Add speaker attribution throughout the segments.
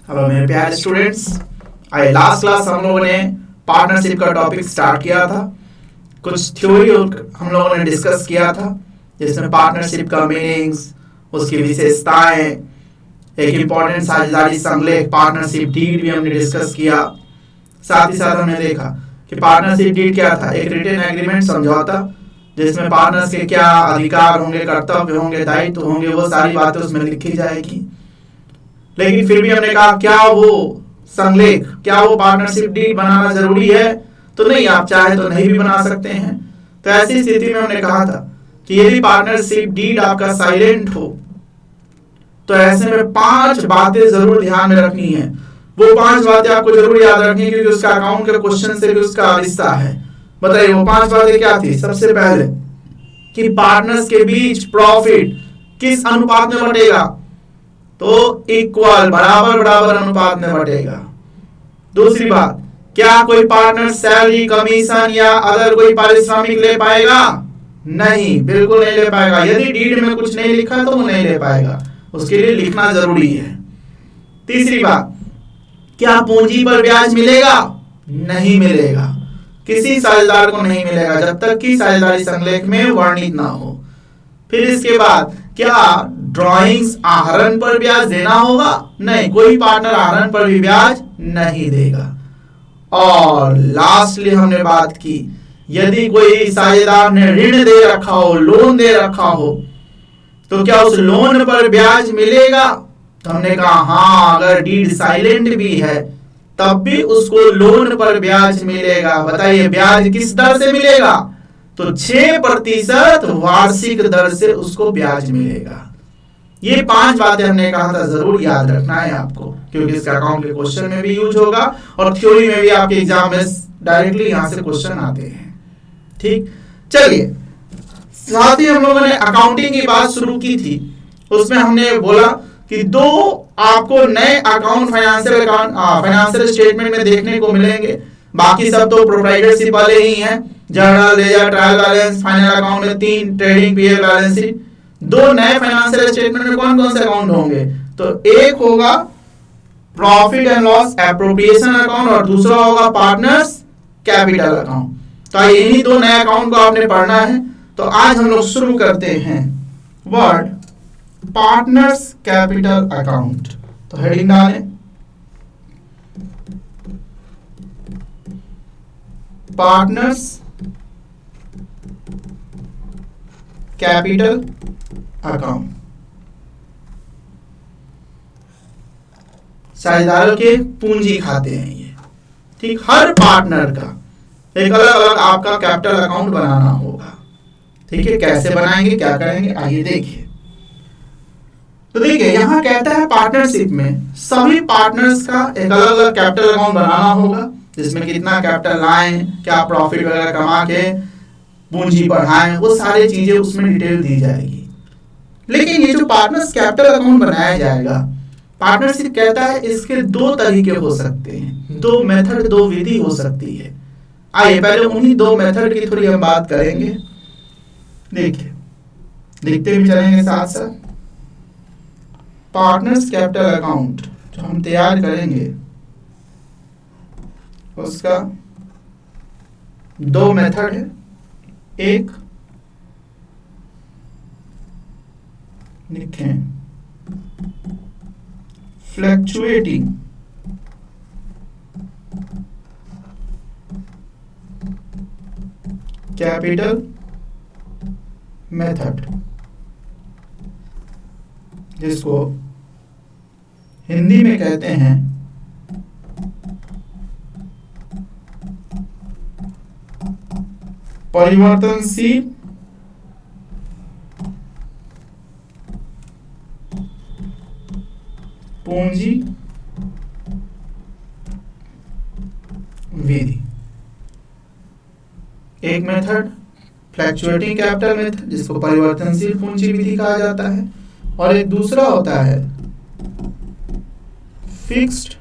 Speaker 1: Hello मेरे प्यारे students, आए लास्ट क्लास हम लोगों ने पार्टनरशिप का टॉपिक स्टार्ट किया था। कुछ थ्योरी हम लोगों ने डिस्कस किया था, जिसमें पार्टनरशिप का मीनिंग्स, उसकी विशेषताएं, एक इम्पॉर्टेंट साझेदारी संलेख पार्टनरशिप डीड भी हमने डिस्कस किया। साथ ही साथ हमने देखा कि पार्टनरशिप डीड क्या था, एक रिटन एग्रीमेंट समझौता, जिसमें पार्टनर्स के क्या अधिकार होंगे, कर्तव्य होंगे, दायित्व होंगे, वो सारी बातें उसमें लिखी जाएगी। लेकिन फिर भी हमने कहा क्या वो संलेख, क्या वो पार्टनरशिप डीड बनाना जरूरी है? तो नहीं, आप चाहे तो नहीं भी बना सकते हैं। तो ऐसी स्थिति में हमने कहा था कि यदि पार्टनरशिप डीड आपका साइलेंट हो तो ऐसे में 5 बातें जरूर ध्यान में रखनी है। वो 5 बातें आपको जरूर याद रखनी है, क्योंकि उसका अकाउंट के क्वेश्चन से भी उसका रिश्ता है। बताइए वो 5 बातें क्या थी? सबसे पहले कि पार्टनर्स के बीच प्रॉफिट किस अनुपात में बटेगा? तो इक्वल, बराबर बराबर अनुपात में बटेगा। दूसरी बात, क्या कोई पार्टनर सैलरी, कमीशन या अदर कोई पारिश्रमिक ले पाएगा? नहीं, बिल्कुल नहीं ले पाएगा। यदि डीड में कुछ नहीं लिखा तो वो नहीं ले पाएगा, उसके लिए लिखना जरूरी है। तीसरी बात, क्या पूंजी पर ब्याज मिलेगा? नहीं मिलेगा, किसी साझेदार को नहीं मिलेगा जब तक कि साझेदारी संलेख में वर्णित ना हो। फिर इसके बाद, क्या ड्राइंग्स आहरण पर ब्याज देना होगा? नहीं, कोई पार्टनर आहरण पर भी ब्याज नहीं देगा। और लास्टली हमने बात की, यदि कोई साझेदार ने ऋण दे रखा हो, लोन दे रखा हो, तो क्या उस लोन पर ब्याज मिलेगा? तो हमने कहा हाँ, अगर डीड साइलेंट भी है तब भी उसको लोन पर ब्याज मिलेगा। बताइए ब्याज किस दर से मिलेगा? तो 6% वार्षिक दर से उसको ब्याज मिलेगा। ये 5 बातें हमने कहा था जरूर याद रखना है आपको, क्योंकि इसका अकाउंट के क्वेश्चन में भी यूज होगा और थ्योरी में भी आपके एग्जाम में डायरेक्टली यहां से क्वेश्चन आते हैं। ठीक, चलिए, साथ ही हम लोगों ने अकाउंटिंग की बात शुरू की थी। उसमें हमने बोला कि 2 आपको नए अकाउंट फाइनेंशियल स्टेटमेंट में देखने को मिलेंगे। बाकी सब तो प्रोप्राइटरशिप वाले ही हैं, journal, ledger, trial balance, final account में 3 ट्रेडिंग, पीएल, बैलेंस शीट। 2 नए फाइनेंशियल स्टेटमेंट में कौन कौन से अकाउंट होंगे? तो एक होगा profit and loss appropriation account और दूसरा होगा पार्टनर्स कैपिटल अकाउंट। तो इन्हीं 2 नए अकाउंट को आपने पढ़ना है। तो आज हम लोग शुरू करते हैं वर्ड पार्टनर्स कैपिटल अकाउंट। तो हेडिंग डालें पार्टनर्स कैपिटल अकाउंट। साझेदारों के पूंजी खाते हैं ये। ठीक, हर पार्टनर का एक अलग अलग आपका कैपिटल अकाउंट बनाना होगा। ठीक है, कैसे बनाएंगे, क्या करेंगे, आइए देखिए। तो देखिए यहां कहता है पार्टनरशिप में सभी पार्टनर्स का एक अलग अलग कैपिटल अकाउंट बनाना होगा, जिसमें कितना कैपिटल लाएं, क्या प्रॉफिट वगैरह कमा के पूंजी बढ़ाएं, वो सारी चीजें उसमें डिटेल दी जाएगी। लेकिन ये जो पार्टनर्स कैपिटल अकाउंट बनाया जाएगा, पार्टनरशिप कहता है इसके 2 तरीके हो सकते हैं, 2 मेथड, 2 विधि हो सकती है। आइए पहले उन्हीं 2 मेथड की थोड़ी हम बात करेंगे। देखिए, देखते भी चलेंगे साथ साथ। पार्टनर्स कैपिटल अकाउंट जो हम तैयार करेंगे उसका 2 मेथड है। एक लिखें फ्लक्चुएटिंग कैपिटल मेथड, जिसको हिंदी में कहते हैं परिवर्तनशील पूंजी विधि। एक मेथड फ्लक्चुएटिंग कैपिटल मेथड, जिसको परिवर्तनशील पूंजी विधि कहा जाता है, और एक दूसरा होता है फिक्स्ड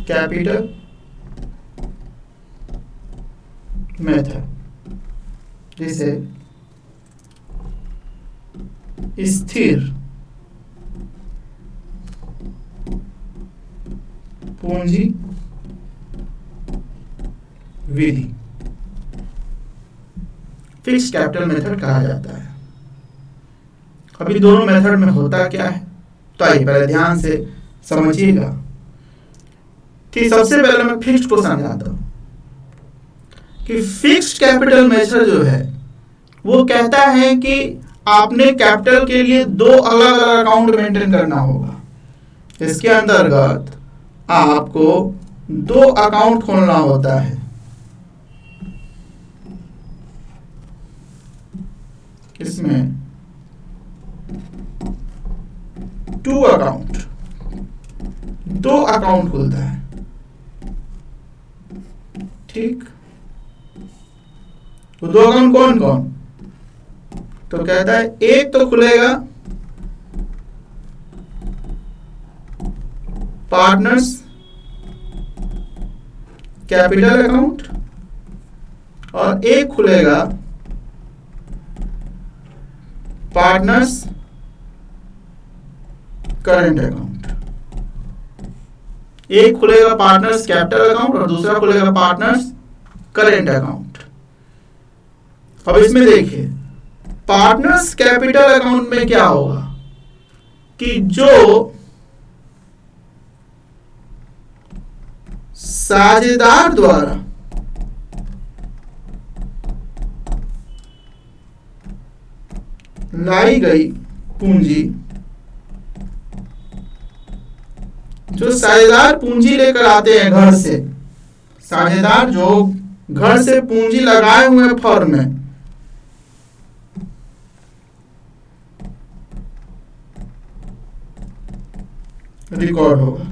Speaker 1: कैपिटल मेथड, जिसे स्थिर पूंजी विधि फिक्स्ड कैपिटल मेथड कहा जाता है। अभी दोनों मेथड में होता क्या है, तो आइए पहले ध्यान से समझिएगा। कि सबसे पहले मैं फिक्स्ड को समझाता हूं कि फिक्स्ड कैपिटल मेथड जो है वो कहता है कि आपने कैपिटल के लिए दो अलग अलग अकाउंट मेंटेन करना होगा। इसके अंतर्गत आपको दो अकाउंट खोलना होता है। इसमें टू अकाउंट, दो अकाउंट खुलता है, ठीक। तो दो अकाउंट कौन कौन, तो कहता है एक तो खुलेगा पार्टनर्स कैपिटल अकाउंट और एक खुलेगा पार्टनर्स करंट अकाउंट। एक खुलेगा पार्टनर्स कैपिटल अकाउंट और दूसरा खुलेगा पार्टनर्स करंट अकाउंट। अब इसमें देखिए पार्टनर्स कैपिटल अकाउंट में क्या होगा कि जो साझेदार द्वारा लाई गई पूंजी, जो साझेदार पूंजी लेकर आते हैं घर से, साझेदार जो घर से पूंजी लगाए हुए फर्म में, रिकॉर्ड होगा।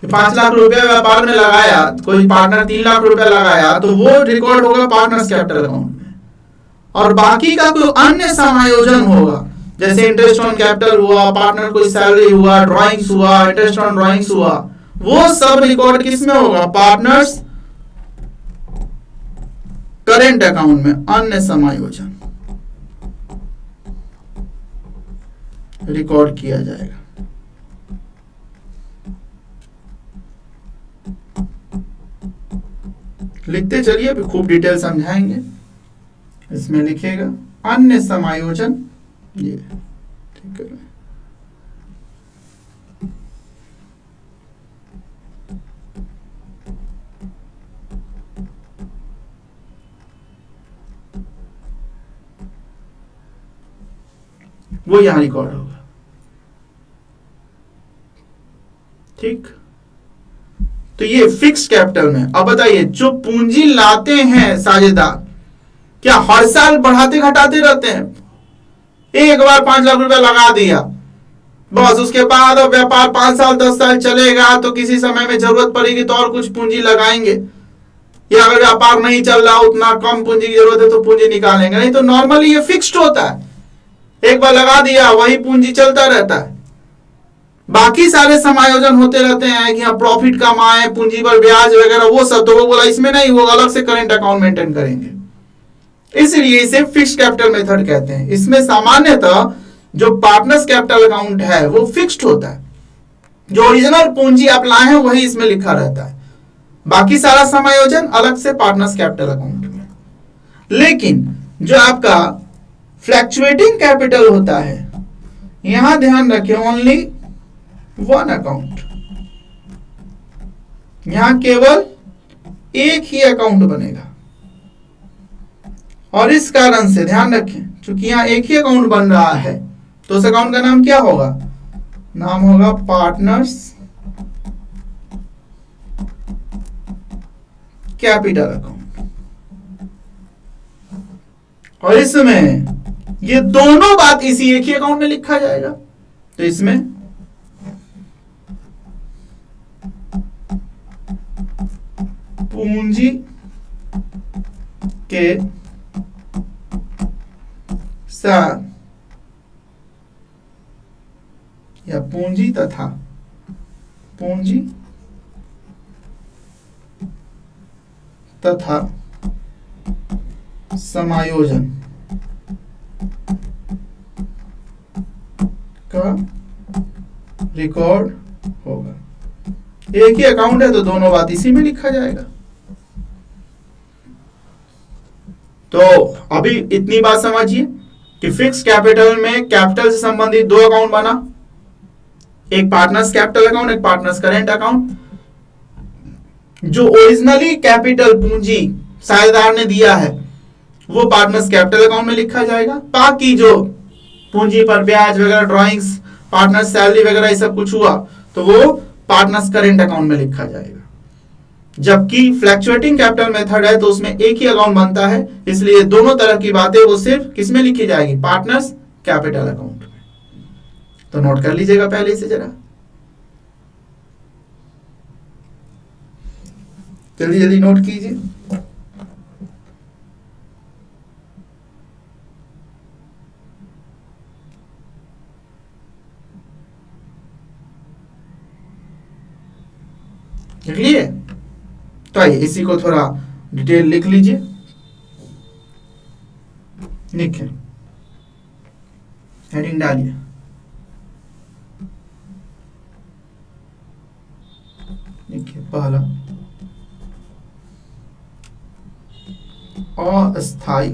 Speaker 1: कि 5 लाख रुपया व्यापार में लगाया, कोई पार्टनर 3 लाख रुपया लगाया, तो वो रिकॉर्ड होगा पार्टनर्स कैपिटल अकाउंट में। और बाकी का कोई अन्य समायोजन होगा, जैसे इंटरेस्ट ऑन कैपिटल हुआ, पार्टनर कोई सैलरी हुआ, ड्राइंग्स हुआ, इंटरेस्ट ऑन ड्राइंग्स हुआ, वो सब रिकॉर्ड किस में होगा, पार्टनर्स करेंट अकाउंट में। अन्य समायोजन रिकॉर्ड किया जाएगा। लिखते चलिए, अभी खूब डिटेल समझाएंगे। इसमें लिखेगा अन्य समायोजन, ये ठीक है। वो यहां रिकॉर्ड होगा, ठीक। तो ये फिक्स कैपिटल में। अब बताइए जो पूंजी लाते हैं साझेदार, क्या हर साल बढ़ाते घटाते रहते हैं? एक बार 5 लाख रुपया लगा दिया बस, उसके बाद अब व्यापार 5 साल 10 साल चलेगा तो किसी समय में जरूरत पड़ेगी तो और कुछ पूंजी लगाएंगे, या अगर व्यापार नहीं चल रहा, उतना कम पूंजी की जरूरत है तो पूंजी निकालेंगे। नहीं तो नॉर्मली ये फिक्स्ड होता है, एक बार लगा दिया वही पूंजी चलता रहता है। बाकी सारे समायोजन होते रहते हैं कि हाँ प्रॉफिट कमाए, पूंजी पर ब्याज वगैरह, वो सब तो वो बोला इसमें नहीं, वो अलग से करेंट अकाउंट मेंटेन करेंगे। इसलिए इसे फिक्स्ड कैपिटल मेथड कहते हैं। इसमें सामान्यतः जो पार्टनर्स कैपिटल अकाउंट है वो फिक्स्ड होता है, जो ओरिजिनल पूंजी आप लाए हैं वही इसमें लिखा रहता है, बाकी सारा समायोजन अलग से पार्टनर्स कैपिटल अकाउंट में। लेकिन जो आपका फ्लैक्चुएटिंग कैपिटल होता है, यहां ध्यान रखें ओनली वन अकाउंट, यहां केवल एक ही अकाउंट बनेगा। और इस कारण से ध्यान रखें, क्योंकि यहां एक ही अकाउंट बन रहा है तो उस अकाउंट का नाम क्या होगा, नाम होगा पार्टनर्स कैपिटल अकाउंट। और इसमें ये दोनों बात इसी एक ही अकाउंट में लिखा जाएगा। तो इसमें पूंजी के साथ या पूंजी तथा समायोजन का का रिकॉर्ड होगा। एक ही अकाउंट है तो दोनों बात इसी में लिखा जाएगा। तो अभी इतनी बात समझिए कि फिक्स कैपिटल में कैपिटल से संबंधित दो अकाउंट बना, एक पार्टनर्स कैपिटल अकाउंट, एक पार्टनर्स करेंट अकाउंट। जो ओरिजिनली कैपिटल पूंजी साझेदार ने दिया है वो पार्टनर्स कैपिटल अकाउंट में लिखा जाएगा। बाकी जो पूंजी पर ब्याज वगैरह, ड्रॉइंग्स, पार्टनर्स सैलरी वगैरह ये सब कुछ हुआ तो वो पार्टनर्स करेंट अकाउंट में लिखा जाएगा। जबकि फ्लैक्चुएटिंग कैपिटल मेथड है तो उसमें एक ही अकाउंट बनता है, इसलिए दोनों तरह की बातें वो सिर्फ किस में लिखी जाएगी, पार्टनर्स कैपिटल अकाउंट में। तो नोट कर लीजिएगा पहले से जरा, जल्दी जल्दी नोट कीजिए। लिख लिए? तो आइए इसी को थोड़ा डिटेल लिख लीजिए। लिखें, हेडिंग डालिए। लिखिए पहला, अस्थाई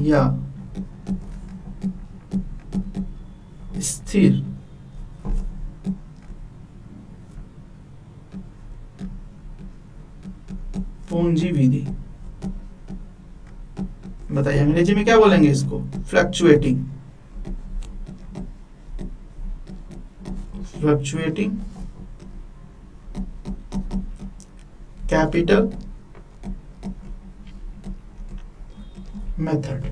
Speaker 1: या स्थिर पूंजी विधि। बताइए अंग्रेजी में क्या बोलेंगे इसको? Fluctuating capital method.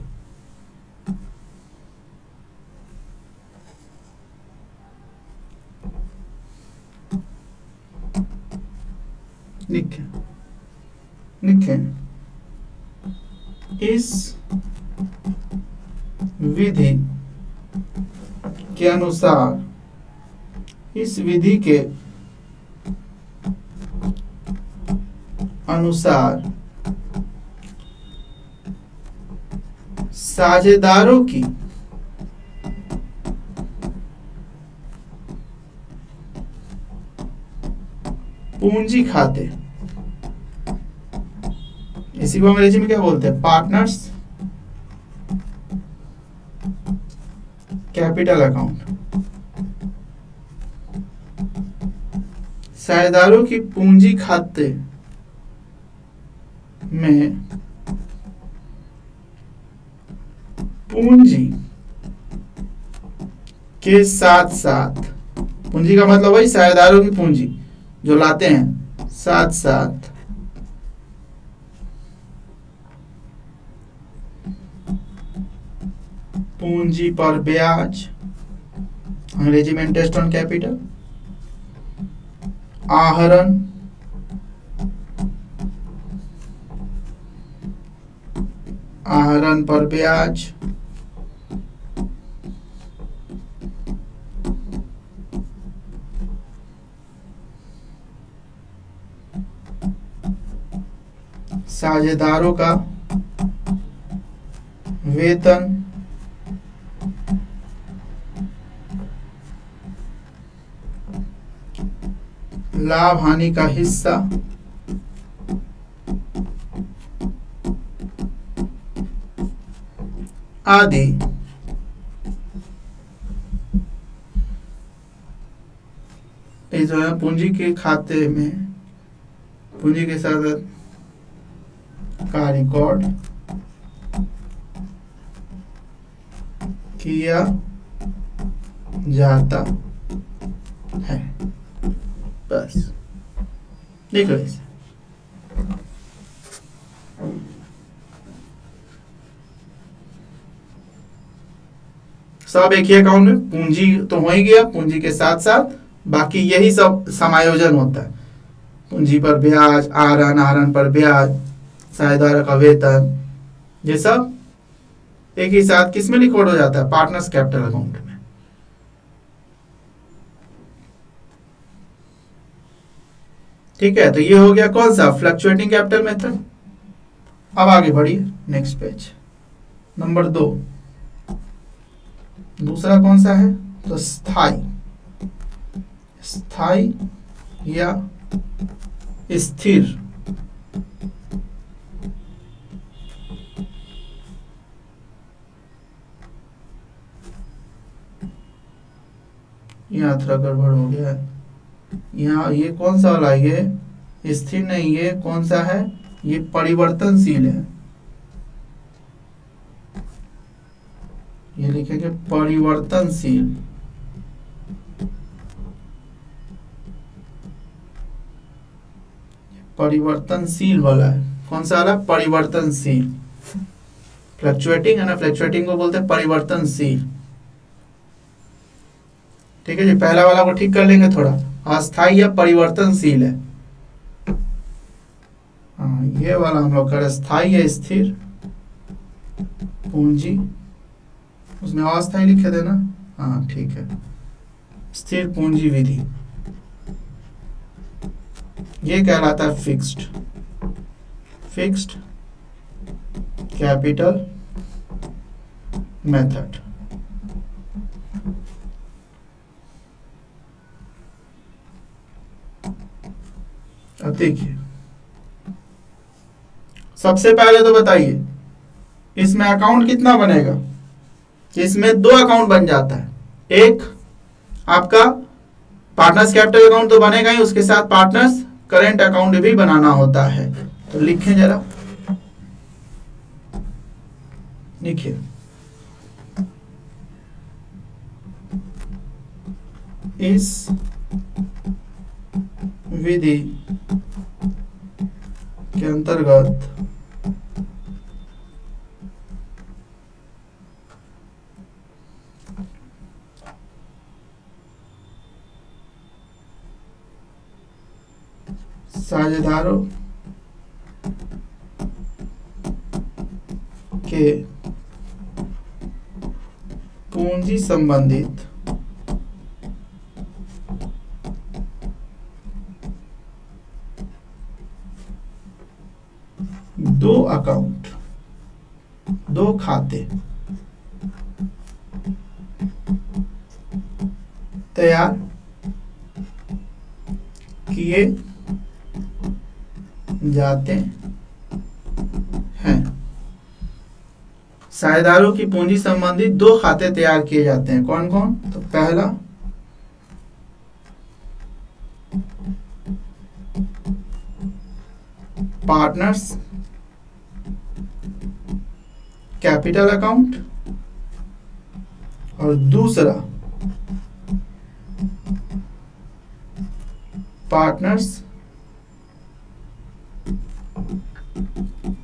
Speaker 1: लिखें इस विधि के अनुसार, इस विधि के अनुसार साझेदारों की पूंजी खाते, इसी को अंग्रेजी में क्या बोलते हैं, पार्टनर्स कैपिटल अकाउंट। साझेदारों की पूंजी खाते में पूंजी के साथ साथ, पूंजी का मतलब वही साझेदारों की पूंजी जो लाते हैं, साथ साथ पूंजी पर ब्याज, अंग्रेजी में इंटरेस्ट ऑन कैपिटल, आहरण, आहरण पर ब्याज, साझेदारों का वेतन, लाभ हानि का हिस्सा, आदि जो है पूंजी के खाते में, पूंजी के साथ का रिकॉर्ड किया जाता है। बस लिख लो इसे। सब एक ही अकाउंट में, पूंजी तो हो ही गया, पूंजी के साथ साथ बाकी यही सब समायोजन होता है, पूंजी पर ब्याज, आहरण, आहरण पर ब्याज, साझेदार का वेतन, ये सब एक ही साथ किस में रिकॉर्ड हो जाता है, पार्टनर्स कैपिटल अकाउंट में। ठीक है, तो ये हो गया कौन सा, फ्लक्चुएटिंग कैपिटल मेथड। अब आगे बढ़िए नेक्स्ट पेज, नंबर 2। दूसरा कौन सा है? तो स्थाई, स्थाई या स्थिर। यहाँ थोड़ा गड़बड़ हो गया है, यहाँ ये कौन सा वाला? ये स्थिर नहीं, ये कौन सा है? ये परिवर्तनशील है। ये लिखेंगे परिवर्तनशील। परिवर्तनशील वाला है। कौन सा वाला? परिवर्तनशील। फ्लक्चुएटिंग है ना, फ्लक्चुएटिंग को बोलते हैं परिवर्तनशील। ठीक है जी, पहला वाला को ठीक कर लेंगे थोड़ा। अस्थाई या परिवर्तनशील है। हाँ, ये वाला हम लोग करें स्थाई या स्थिर पूंजी। उसमें अस्थाई लिखे थे ना? हाँ ठीक है, स्थिर पूंजी विधि। ये कहलाता है फिक्स्ड, फिक्स्ड कैपिटल मेथड। अब देखिए, सबसे पहले तो बताइए इसमें अकाउंट कितना बनेगा? इसमें 2 अकाउंट बन जाता है। एक आपका पार्टनर्स कैपिटल अकाउंट तो बनेगा ही, उसके साथ पार्टनर्स करेंट अकाउंट भी बनाना होता है। तो लिखें जरा, लिखिए इस विधि के अंतर्गत साझेदारों के पूंजी संबंधित दो अकाउंट, 2 खाते तैयार किए जाते हैं। साझेदारों की पूंजी संबंधित 2 खाते तैयार किए जाते हैं। कौन कौन? तो पहला पार्टनर्स कैपिटल अकाउंट और दूसरा partners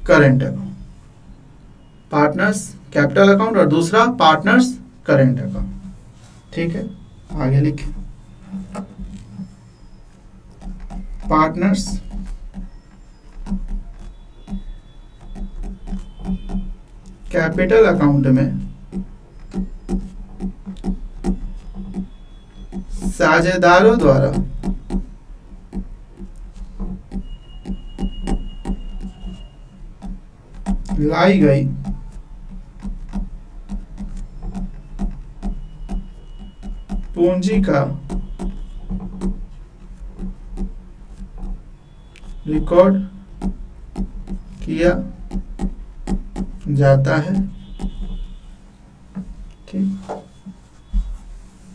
Speaker 1: current account. Partners capital account और दूसरा पार्टनर्स करेंट अकाउंट। ठीक है, आगे लिखें पार्टनर्स कैपिटल अकाउंट में साझेदारों द्वारा लाई गई पूंजी का रिकॉर्ड किया जाता है। ठीक,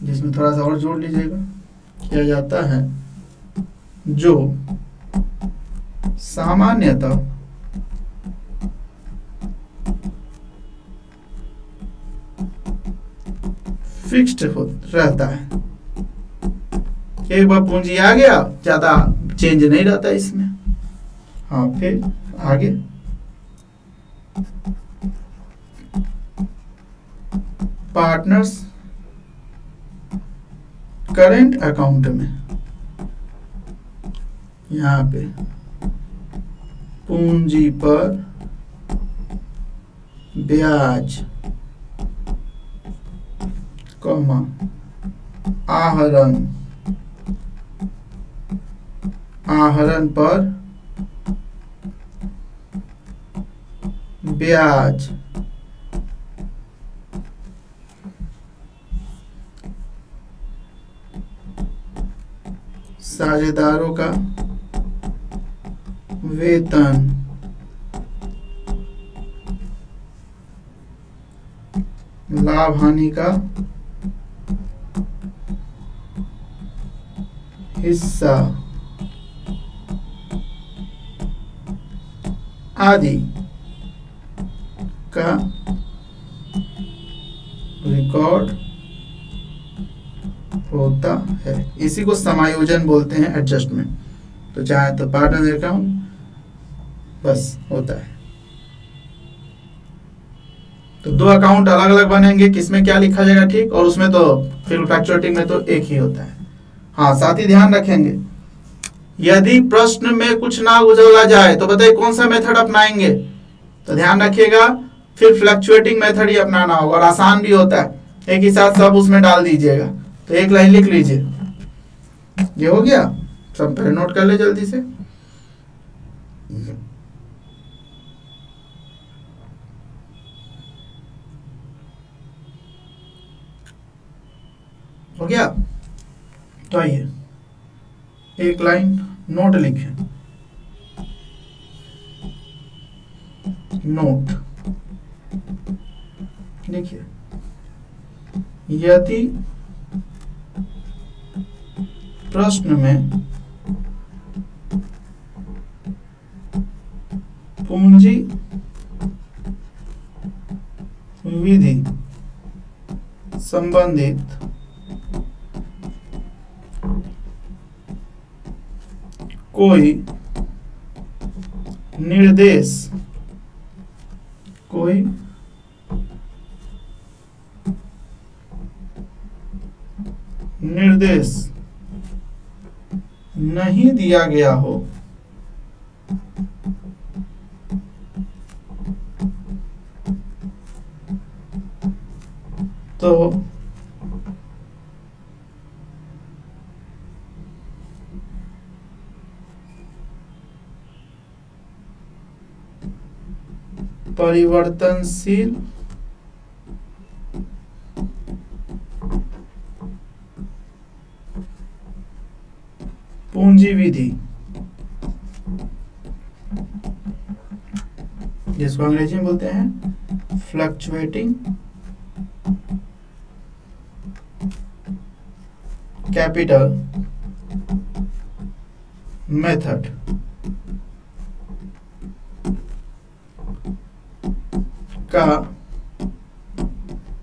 Speaker 1: जिसमें थोड़ा सा और जोड़ लीजिएगा, किया जाता है जो सामान्यतः फिक्स्ड रहता है। एक बार पूंजी आ गया, ज्यादा चेंज नहीं रहता इसमें। हाँ, फिर आगे पार्टनर्स करेंट अकाउंट में यहाँ पे पूंजी पर ब्याज कॉमा आहरण पर ब्याज साझेदारों का वेतन लाभ हानि का हिस्सा आदि का रिकॉर्ड होता है। इसी को समायोजन बोलते हैं, एडजस्टमेंट। तो चाहे तो पार्टनर अकाउंट बस होता है। तो दो अकाउंट अलग अलग बनेंगे, किसमें क्या लिखा जाएगा, ठीक। और उसमें तो फिर फ्लक्चुएटिंग में तो एक ही होता है। हाँ, साथ ही ध्यान रखेंगे, यदि प्रश्न में कुछ ना उलझा जाए तो बताइए कौन सा मेथड अपनाएंगे। तो ध्यान रखिएगा, फिर फ्लक्चुएटिंग मेथड ही अपनाना होगा, और आसान भी होता है। एक ही साथ सब उसमें डाल दीजिएगा। तो एक लाइन लिख लीजिए, ये हो गया। सब पहले नोट कर ले जल्दी से। हो गया। तो आइए एक लाइन नोट लिखें। नोट लिखिए, यदि प्रश्न में पूंजी विधि संबंधित कोई निर्देश नहीं दिया गया हो तो परिवर्तनशील पूंजी विधि, जिसको अंग्रेजी में बोलते हैं फ्लक्चुएटिंग कैपिटल मेथड, का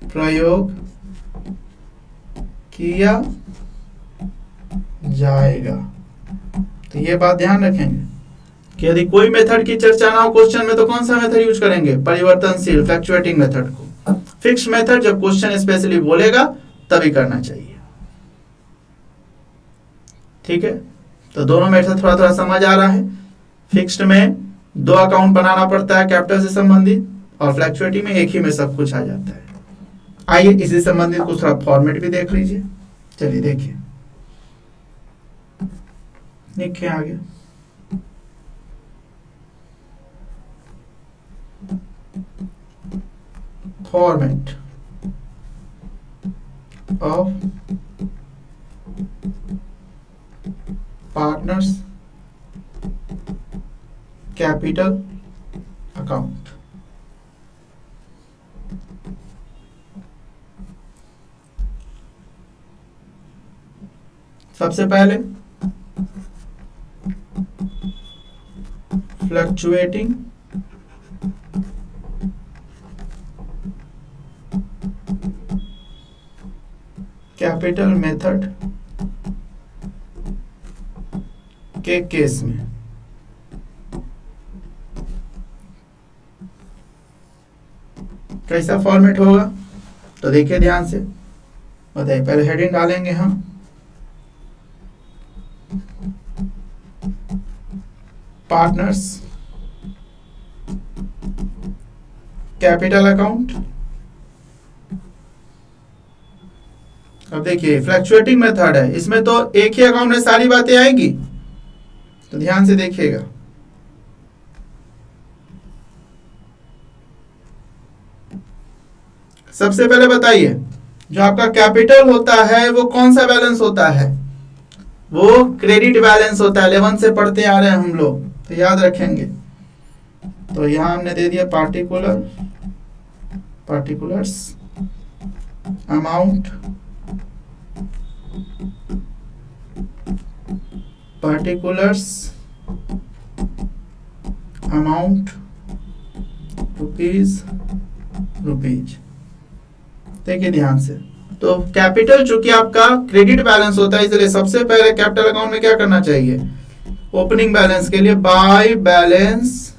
Speaker 1: प्रयोग किया जाएगा। तो ये बात ध्यान रखेंगे कि यदि कोई मेथड की चर्चा ना हो क्वेश्चन में तो कौन सा मेथड यूज करेंगे, परिवर्तनशील फ्लक्चुएटिंग मेथड को। फिक्स मेथड जब क्वेश्चन स्पेशली बोलेगा तभी करना चाहिए, ठीक है। तो दोनों मेथड थोड़ा थोड़ा समझ आ रहा है। फिक्स्ड में दो अकाउंट बनाना पड़ता है कैपिटल से संबंधित, और फ्लक्चुएटिंग में एक ही में सब कुछ आ जाता है। आइए इसी संबंधित कुछ थोड़ा फॉर्मेट भी देख लीजिए। चलिए देखिए, लिखिए आगे। Format of partners capital account. सबसे पहले फ्लक्चुएटिंग कैपिटल मेथड के केस में कैसा फॉर्मेट होगा, तो देखिए ध्यान से बताइए। पहले हेडिंग डालेंगे हम पार्टनर्स कैपिटल अकाउंट। अब देखिए फ्लक्चुएटिंग मेथड है, इसमें तो एक ही अकाउंट में सारी बातें आएगी, तो ध्यान से देखिएगा। सबसे पहले बताइए, जो आपका कैपिटल होता है वो कौन सा बैलेंस होता है? वो क्रेडिट बैलेंस होता है। 11 से पढ़ते आ रहे हैं हम लोग, तो याद रखेंगे। तो यहां हमने दे दिया पार्टिकुलर्स अमाउंट, रुपीज। देखिए ध्यान से, तो कैपिटल चूंकि आपका क्रेडिट बैलेंस होता है, इसलिए सबसे पहले कैपिटल अकाउंट में क्या करना चाहिए? ओपनिंग बैलेंस के लिए बाय बैलेंस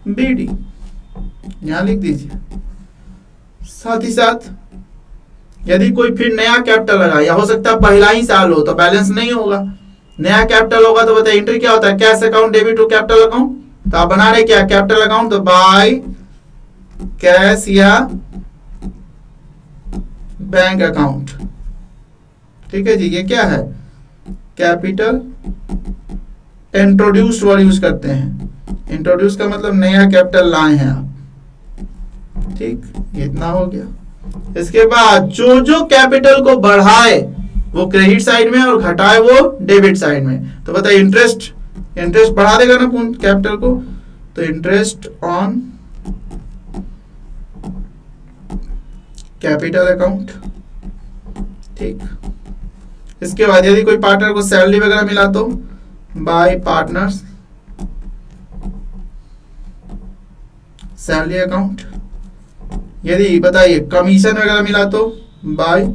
Speaker 1: बीडी यहां लिख दीजिए। साथ ही साथ यदि कोई फिर नया कैपिटल लगा, या हो सकता है पहला ही साल हो तो बैलेंस नहीं होगा, नया कैपिटल होगा तो बताइए एंट्री क्या होता है? Cash account debit to capital account. तो आप बना रहे क्या? कैपिटल अकाउंट, तो बाय कैश या बैंक अकाउंट। ठीक है जी, ये क्या है? कैपिटल इंट्रोड्यूस वर्ड यूज करते हैं। इंट्रोड्यूस का मतलब नया कैपिटल लाए हैं आप। ठीक, इतना हो गया। इसके बाद जो जो कैपिटल को बढ़ाए वो क्रेडिट साइड में और घटाए वो डेबिट साइड में। तो बताइए इंटरेस्ट बढ़ा देगा ना कैपिटल को, तो इंटरेस्ट ऑन कैपिटल अकाउंट। ठीक, इसके बाद यदि कोई पार्टनर को सैलरी वगैरह मिला तो बाय पार्टनर्स सैलरी अकाउंट। यदि बताइए कमीशन वगैरह मिला तो बाय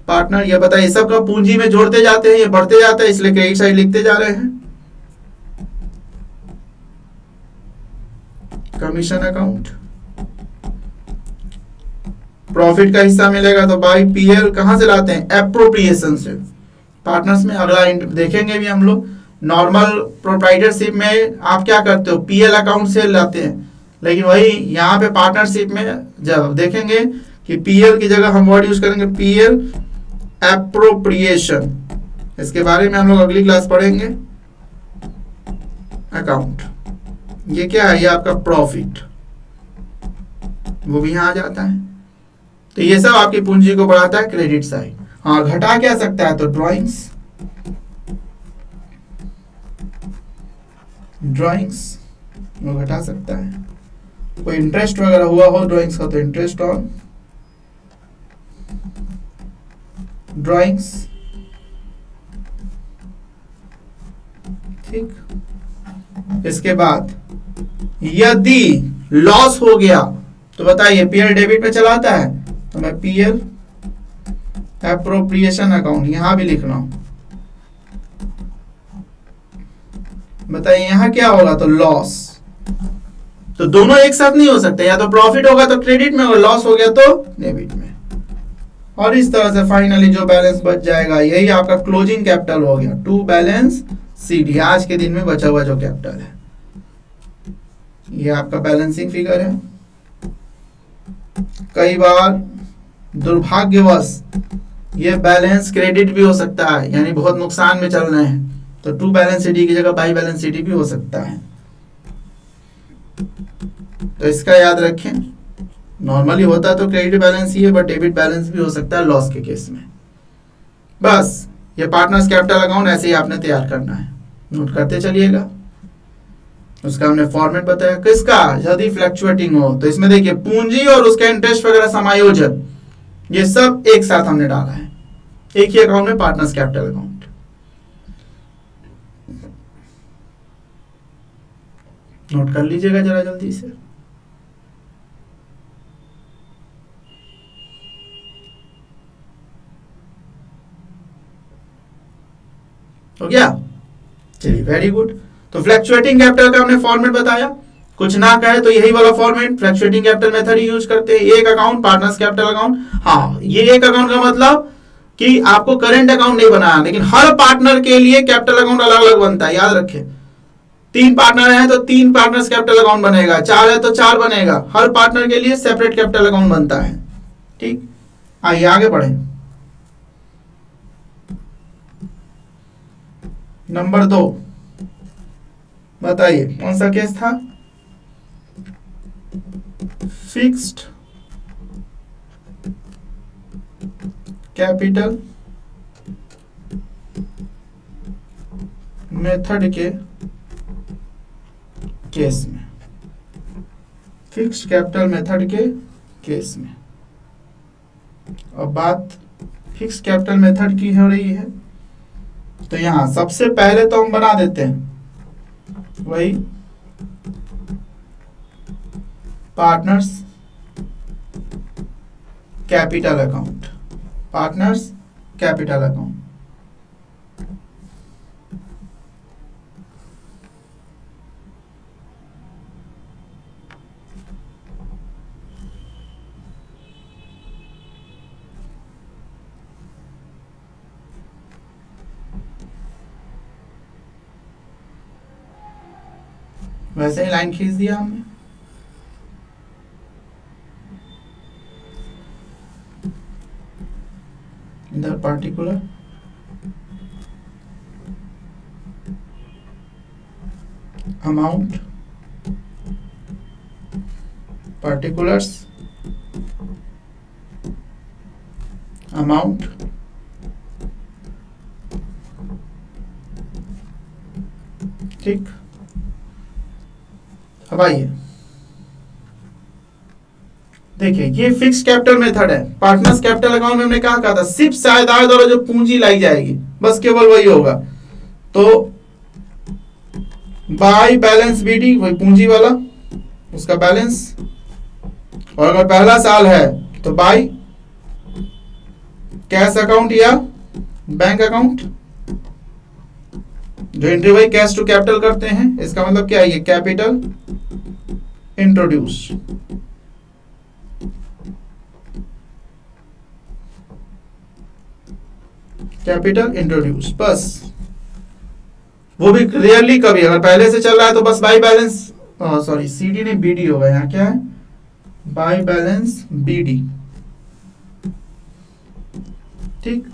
Speaker 1: पार्टनर। ये बताइए सबका पूंजी में जोड़ते जाते हैं, ये बढ़ते जाता है, इसलिए क्रेडिट साइड लिखते जा रहे हैं। Commission account. प्रॉफिट का हिस्सा मिलेगा तो बाय पीएल। कहां से लाते हैं? एप्रोप्रिएशन से। पार्टनर्स में अगला देखेंगे भी हम लोग। नॉर्मल प्रोप्राइटरशिप में आप क्या करते हो? पीएल अकाउंट से लाते हैं, लेकिन वही यहाँ पे पार्टनरशिप में जब देखेंगे कि पीएल की जगह हम वर्ड यूज करेंगे पीएल एप्रोप्रिएशन। इसके बारे में हम लोग अगली क्लास पढ़ेंगे। अकाउंट ये क्या है? ये आपका प्रॉफिट, वो भी यहां आ जाता है। तो ये सब आपकी पूंजी को बढ़ाता है क्रेडिट साइड। हाँ, घटा क्या सकता है? तो ड्राइंग्स वो घटा सकता है। कोई इंटरेस्ट वगैरह हुआ हो ड्राइंग्स का तो इंटरेस्ट ऑन ड्राइंग्स। ठीक, इसके बाद यदि लॉस हो गया तो बताइए पीएल डेबिट पे चलाता है, तो मैं पीएल एप्रोप्रिएशन अकाउंट यहां भी लिख रहा हूं। बताइए यहां क्या होगा? तो लॉस। तो दोनों एक साथ नहीं हो सकते, या तो प्रॉफिट होगा तो क्रेडिट में और लॉस हो गया तो डेबिट में। और इस तरह से फाइनली जो बैलेंस बच जाएगा यही आपका क्लोजिंग कैपिटल हो गया, टू बैलेंस सीडी। आज के दिन में बचा हुआ जो कैपिटल है ये आपका बैलेंसिंग फिगर है। कई बार दुर्भाग्यवश ये बैलेंस क्रेडिट भी हो सकता है, यानी बहुत नुकसान में चल रहे हैं, तो टू बैलेंस सीडी की जगह बाई बैलेंस सीडी भी हो सकता है। तो इसका याद रखें, नॉर्मली होता तो क्रेडिट बैलेंस ही है, बट डेबिट बैलेंस भी हो सकता है लॉस के केस में। बस ये पार्टनर्स कैपिटल अकाउंट ऐसे ही आपने तैयार करना है, नोट करते चलिएगा। उसका हमने फॉर्मेट बताया किसका, यदि फ्लक्चुएटिंग हो तो इसमें देखिए पूंजी और उसका इंटरेस्ट वगैरह समायोजन ये सब एक साथ हमने डाला है एक ही अकाउंट में, पार्टनर्स कैपिटल अकाउंट। नोट कर लीजिएगा जरा जल्दी से। हो गया? चलिए वेरी गुड। तो फ्लक्चुएटिंग कैपिटल का हमने फॉर्मेट बताया, कुछ ना कहे तो यही वाला format fluctuating capital method use करते हैं। एक अकाउंट पार्टनर्स कैपिटल अकाउंट। हाँ, ये एक अकाउंट का मतलब कि आपको करेंट अकाउंट नहीं बनाया, लेकिन हर पार्टनर के लिए कैपिटल अकाउंट अलग अलग बनता है, याद रखें। 3 पार्टनर है तो 3 पार्टनर्स कैपिटल अकाउंट बनेगा, 4 है तो 4 बनेगा, हर पार्टनर के लिए सेपरेट कैपिटल अकाउंट बनता है। ठीक, आइए आगे बढ़े। नंबर 2 बताइए कौन सा केस था? फिक्स्ड कैपिटल मेथड के केस में, फिक्स्ड कैपिटल मेथड के केस में। अब बात फिक्स्ड कैपिटल मेथड की हो रही है, तो यहां सबसे पहले तो हम बना देते हैं वही partners capital account, partners capital account. वैसे ही लाइन खींच दिया हमने। इधर पार्टिकुलर अमाउंट, particulars amount, ठीक। अब आइए देखिए, ये फिक्स कैपिटल मेथड है। पार्टनर्स कैपिटल अकाउंट में हमने कहा था सिर्फ साझेदार द्वारा जो पूंजी लाई जाएगी बस केवल वही होगा। तो बाय बैलेंस बीडी, वही पूंजी वाला उसका बैलेंस, और अगर पहला साल है तो बाय कैश अकाउंट या बैंक अकाउंट, जो एंट्री वही कैश टू कैपिटल करते हैं। इसका मतलब क्या है, ये कैपिटल इंट्रोड्यूस, कैपिटल इंट्रोड्यूस, बस। वो भी रियरली कभी, अगर पहले से चल रहा है तो बस बाय बैलेंस, सॉरी सीडी नहीं बीडी होगा, यहाँ क्या है बाय बैलेंस बीडी, ठीक।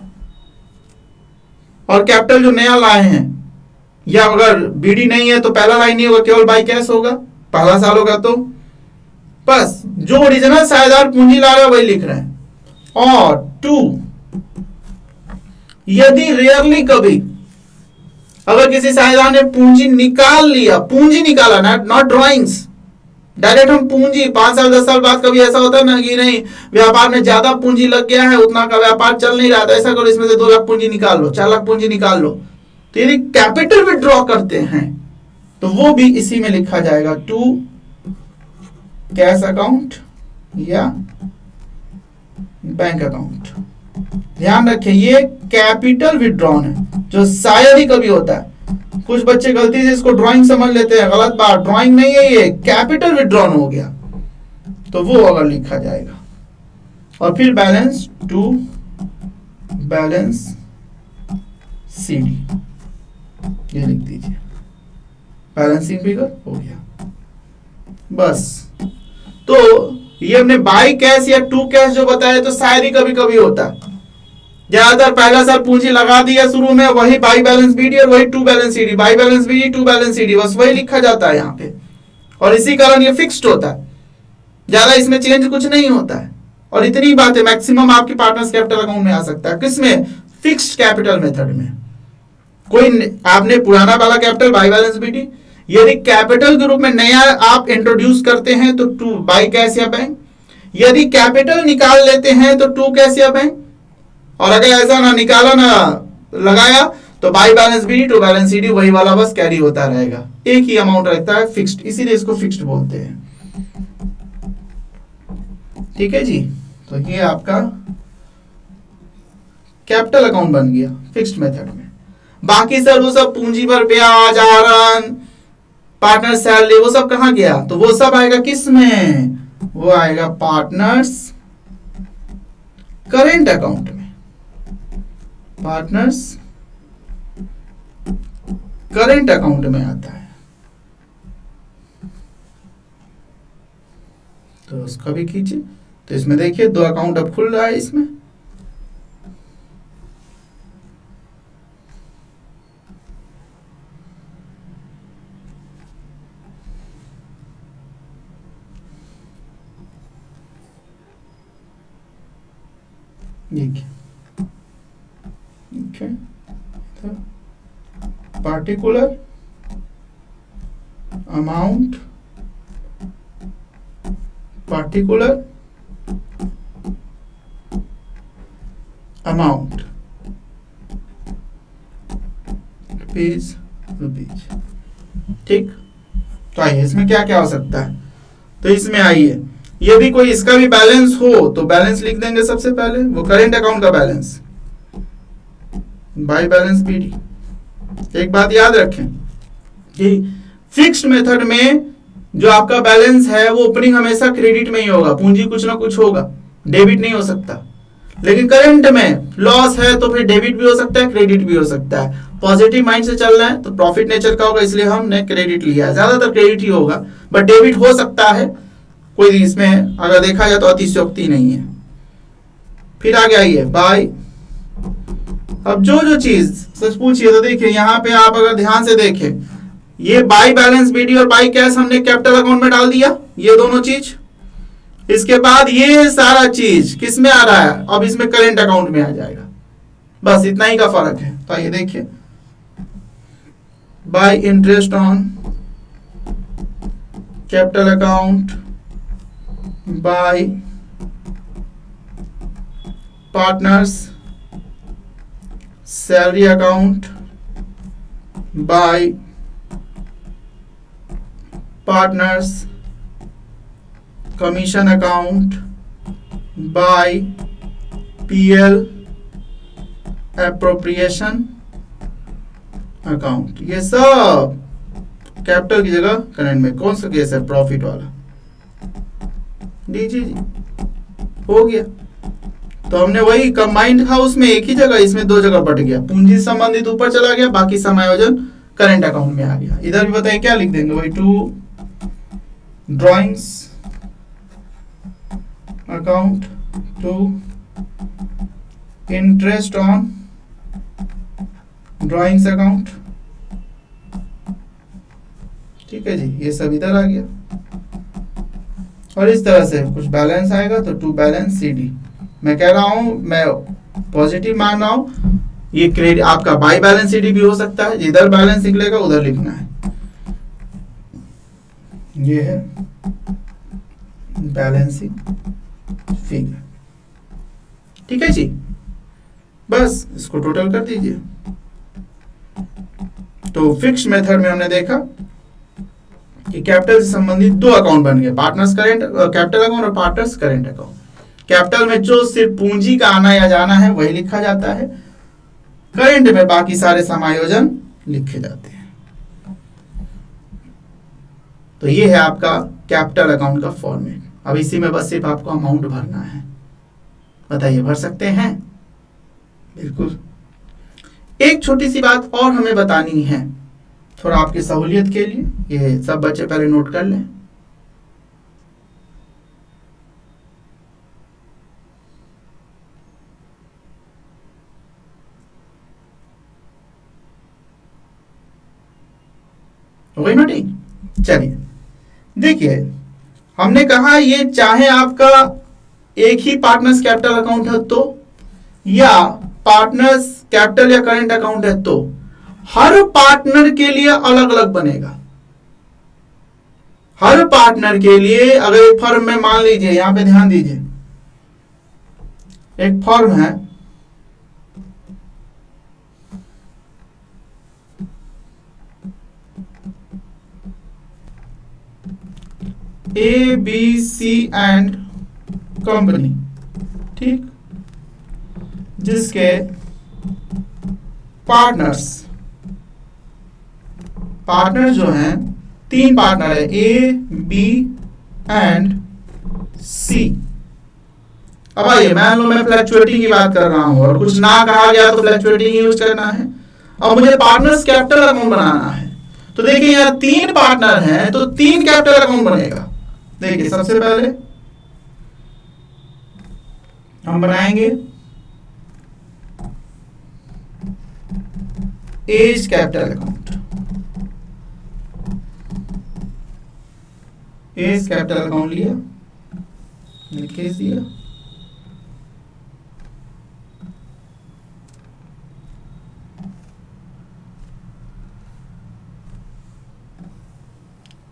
Speaker 1: और कैपिटल जो नया लाए हैं, या अगर बीडी नहीं है तो पहला लाइन नहीं होगा, केवल बाय कैश होगा, पहला साल होगा तो बस जो ओरिजिनल साझेदार पूंजी ला रहा है वही लिख रहे हैं। और 2, यदि रेयरली कभी अगर किसी साझेदार ने पूंजी निकाल लिया, पूंजी निकाला, नॉट ड्रॉइंग्स, डायरेक्ट हम पूंजी 5 साल 10 साल बाद कभी ऐसा होता है ना कि नहीं व्यापार में ज्यादा पूंजी लग गया है, उतना का व्यापार चल नहीं रहा था, ऐसा करो इसमें से 2 लाख पूंजी निकाल लो, 4 लाख पूंजी निकाल लो। तो यदि कैपिटल विड्रॉ करते हैं तो वो भी इसी में लिखा जाएगा, टू कैश अकाउंट या बैंक अकाउंट। ध्यान रखें ये कैपिटल विड्रॉन है, जो शायद ही कभी होता है। कुछ बच्चे गलती से इसको ड्राइंग समझ लेते हैं, गलत बात, ड्राइंग नहीं है, ये कैपिटल विड्रॉन हो गया, तो वो अगर लिखा जाएगा। और फिर बैलेंस टू बैलेंस सीडी, ये लिख दीजिए, बैलेंसिंग फिगर हो गया, बस। तो ये हमने बाय कैश या टू कैश जो बताया, तो शायद ही कभी कभी होता है। ज्यादातर पहला साल पूंजी लगा दिया शुरू में, वही बाय बैलेंस बीडी और वही to balance CD, by balance BD to balance CD, बस वही लिखा जाता है यहाँ पे। और इसी कारण ये फिक्स्ड होता है, ज्यादा इसमें चेंज कुछ नहीं होता है। और इतनी बात है, मैक्सिमम आपकी पार्टनर्स कैपिटल अकाउंट में आ सकता है, किसमें, फिक्स्ड कैपिटल मेथड में। कोई आपने पुराना वाला कैपिटल बाय बैलेंस बीडी, यदि कैपिटल के रूप में नया आप इंट्रोड्यूस करते हैं तो टू बाय कैश या बैंक, यदि कैपिटल निकाल लेते हैं तो टू कैश या बैंक, और अगर ऐसा ना निकाला ना लगाया तो by balance BD to balance CD, वही वाला बस कैरी होता रहेगा, एक ही अमाउंट रहता है फिक्स्ड, इसीलिए इसको फिक्स्ड बोलते हैं। ठीक है जी, तो ये आपका कैपिटल अकाउंट बन गया फिक्स्ड मेथड में। बाकी सर वो सब पूंजी पर ब्याज, आहरण, पार्टनर सैलरी, वो सब कहां गया, तो वो सब आएगा किस में, वो आएगा पार्टनर्स करेंट अकाउंट में, पार्टनर्स करेंट अकाउंट में आता है। तो उसका भी खींचे, तो इसमें देखिए 2 अकाउंट अब खुल रहा है इसमें, देखिए रखें, particular amount, particular amount rupees. ठीक, तो आइए इसमें क्या क्या हो सकता है। तो इसमें आइए, यदि कोई इसका भी बैलेंस हो तो बैलेंस लिख देंगे सबसे पहले, वो करेंट अकाउंट का बैलेंस बाय बैलेंस बीडी। एक बात याद रखें कि फिक्स्ड मेथड में जो आपका बैलेंस है वो ओपनिंग हमेशा क्रेडिट में ही होगा, पूंजी कुछ ना कुछ होगा, डेबिट नहीं हो सकता। लेकिन करंट में लॉस है तो फिर डेबिट भी हो सकता है, क्रेडिट भी हो सकता है। पॉजिटिव माइंड से चल रहा है तो प्रॉफिट नेचर का होगा, इसलिए हमने क्रेडिट लिया है, ज्यादातर क्रेडिट ही होगा, बट डेबिट हो सकता है, कोई इसमें अगर देखा जाए तो अतिशयोक्ति नहीं है। फिर आगे आइए बाय। अब जो चीज सच पूछिए तो देखिए यहाँ पे आप अगर ध्यान से देखें, ये बाय बैलेंस बीडी और बाय कैश हमने कैपिटल अकाउंट में डाल दिया, ये दोनों चीज। इसके बाद ये सारा चीज किस में आ रहा है, अब इसमें करेंट अकाउंट में आ जाएगा, बस इतना ही का फर्क है। तो ये देखिए, by interest on capital account, by partners salary account, by partners commission account, by PL appropriation account। ये सब कैपिटल की जगह करंट में। कौन सा केस है, प्रॉफिट वाला, जी हो गया। तो हमने वही कंबाइंड था उसमें एक ही जगह, इसमें दो जगह बट गया, पूंजी संबंधित ऊपर चला गया, बाकी समायोजन करंट अकाउंट में आ गया। इधर भी बताइए क्या लिख देंगे, वही to drawings account, to interest on drawings account. ठीक है जी, ये सब इधर आ गया। और इस तरह से कुछ बैलेंस आएगा तो टू बैलेंस सीडी। मैं कह रहा हूं, मैं पॉजिटिव मान रहा हूं, ये क्रेडिट आपका बाय बैलेंस सीडी भी हो सकता है, इधर बैलेंस निकलेगा उधर लिखना है। ये है बैलेंसिंग फिगर। ठीक है जी, बस इसको टोटल कर दीजिए। तो फिक्स्ड मेथड में हमने देखा कि कैपिटल से संबंधित दो अकाउंट बन गए, पार्टनर्स करेंट कैपिटल अकाउंट और पार्टनर्स करेंट अकाउंट। कैपिटल में जो सिर्फ पूंजी का आना या जाना है वही लिखा जाता है, करेंट में बाकी सारे समायोजन लिखे जाते हैं। तो ये है आपका कैपिटल अकाउंट का फॉर्मेट। अब इसी में बस सिर्फ आपको अमाउंट भरना है। बताइए, भर सकते हैं? बिल्कुल। एक छोटी सी बात और हमें बतानी है, थोड़ा आपकी सहूलियत के लिए, ये सब बच्चे पहले नोट कर लें। वही नोटिंग। चलिए देखिए, हमने कहा ये चाहे आपका एक ही पार्टनर्स कैपिटल अकाउंट है तो, या पार्टनर्स कैपिटल या करंट अकाउंट है तो, हर पार्टनर के लिए अलग अलग बनेगा। हर पार्टनर के लिए, अगर एक फर्म में मान लीजिए, यहां पे ध्यान दीजिए, एक फर्म है, A B C and company, ठीक, जिसके पार्टनर जो हैं, तीन पार्टनर है, ए बी एंड सी। अब आइए, मान लो मैं फ्लक्चुएटिंग की बात कर रहा हूं और कुछ ना कहा गया तो फ्लक्चुएटिंग यूज करना है। अब मुझे पार्टनर्स कैपिटल अकाउंट बनाना है, तो देखिए यहां तीन पार्टनर हैं तो तीन कैपिटल अकाउंट बनेगा। देखिए सबसे पहले हम बनाएंगे A's capital account. A's capital account लिया, लिख दिया।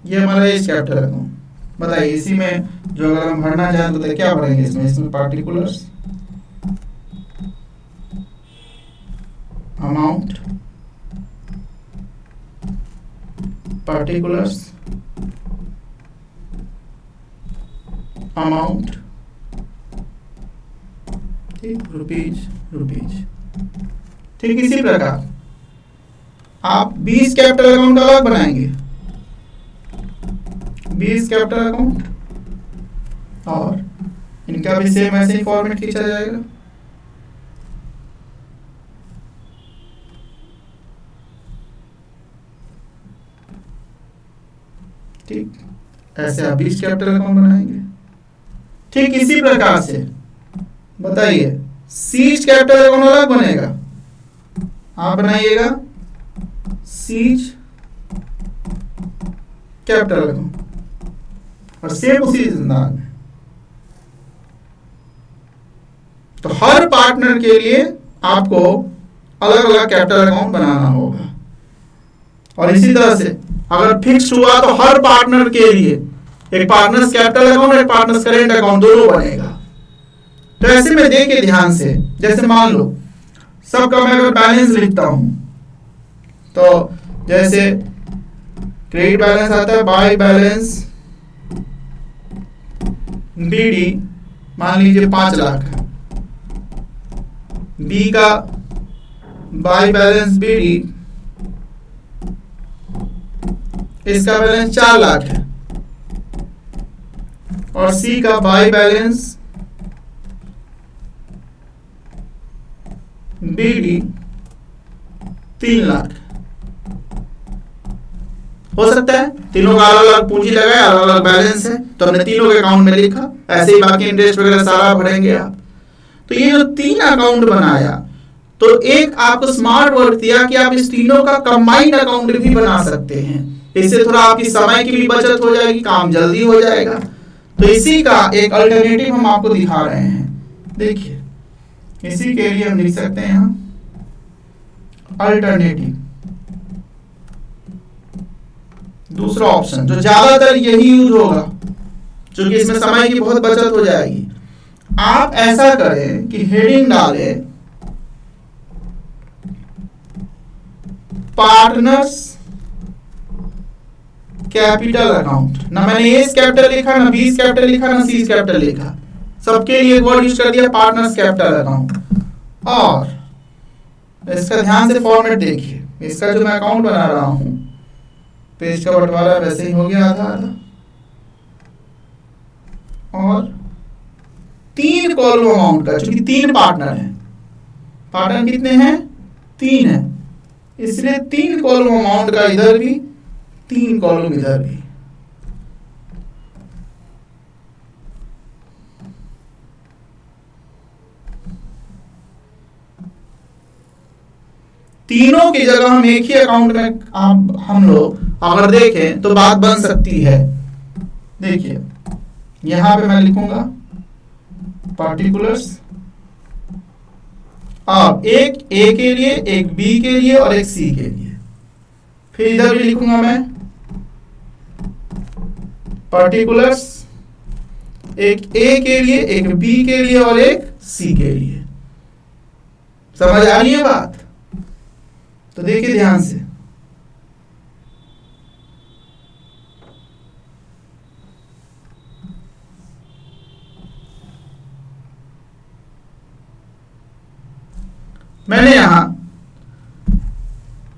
Speaker 1: ये हमारा एज कैपिटल अकाउंट। बताइए इसी में जो अगर हम भरना चाहें तो क्या भरेंगे इसमें पार्टिकुलर्स अमाउंट, particulars amount, ठीक, रुपीज। ठीक, इसी प्रकार आप 20 कैपिटल अकाउंट अलग बनाएंगे, 20 कैपिटल अकाउंट, और इनका भी सेम ऐसे ही फॉर्मेट खींचा जाएगा। ठीक, ऐसे आप 20 कैपिटल अकाउंट बनाएंगे। ठीक, इसी प्रकार से बताइए सीज कैपिटल अकाउंट अलग बनेगा, आप बनाइएगा सीज कैपिटल अकाउंट और सेम उसी अंदाज में। तो हर पार्टनर के लिए आपको अलग अलग कैपिटल अकाउंट बनाना होगा, और इसी तरह से अगर फिक्स्ड हुआ तो हर पार्टनर के लिए एक पार्टनर्स कैपिटल अकाउंट, एक पार्टनर्स करेंट अकाउंट दोनों बनेगा। तो ऐसे में देखिए ध्यान से, जैसे मान लो सबका मैं अगर बैलेंस लिखता हूं तो जैसे क्रेडिट बैलेंस आता है बाय बैलेंस बीडी, मान लीजिए 5 लाख, बी का बाय बैलेंस बीडी, इसका बैलेंस 4 लाख है, और सी का बाय बैलेंस बीडी 3 लाख। हो सकता है तीनों का अलग अलग पूंजी लगाए, अलग अलग बैलेंस है, तो हमने तीनों के अकाउंट में लिखा, ऐसे ही बाकी इंटरेस्ट वगैरह सारा भरेंगे आप। तो ये जो 3 अकाउंट बनाया, तो एक आपको स्मार्ट वर्क दिया कि आप इस तीनों का कंबाइंड अकाउंट भी बना सकते हैं। इससे थोड़ा आपकी समय की भी बचत हो जाएगी, काम जल्दी हो जाएगा। तो इसी का एक अल्टरनेटिव हम आपको दिखा रहे हैं। देखिए इसी के लिए हम लिख सकते हैं अल्टरनेटिव, दूसरा ऑप्शन जो ज्यादातर यही यूज होगा, क्योंकि इसमें समय की बहुत बचत हो जाएगी। आप ऐसा करें कि हेडिंग डालें पार्टनर्स कैपिटल अकाउंट। ना मैंने एस कैपिटल लिखा, ना बीस कैपिटल लिखा, ना सीज कैपिटल लिखा, सबके लिए एक वर्ड यूज कर दिया पार्टनर्स कैपिटल अकाउंट। और इसका ध्यान से फॉर्मेट देखिए, इसका जो मैं अकाउंट बना रहा हूं, पेज का बंटवारा वैसे ही हो गया आधा आधा, और 3 कॉलम अमाउंट का, क्योंकि 3 पार्टनर हैं, पार्टनर कितने हैं 3 हैं, इसलिए 3 कॉलम अमाउंट का इधर भी, 3 कॉलम इधर भी। तीनों की जगह हम एक ही अकाउंट में हम लोग अगर देखें तो बात बन सकती है। देखिए यहां पे मैं लिखूंगा पार्टिकुलर्स, अब एक ए के लिए, एक बी के लिए और एक सी के लिए। फिर इधर भी लिखूंगा मैं पार्टिकुलर्स, एक ए के लिए, एक बी के लिए और एक सी के लिए। समझ आ रही है बात? तो देखिए ध्यान से, मैंने यहां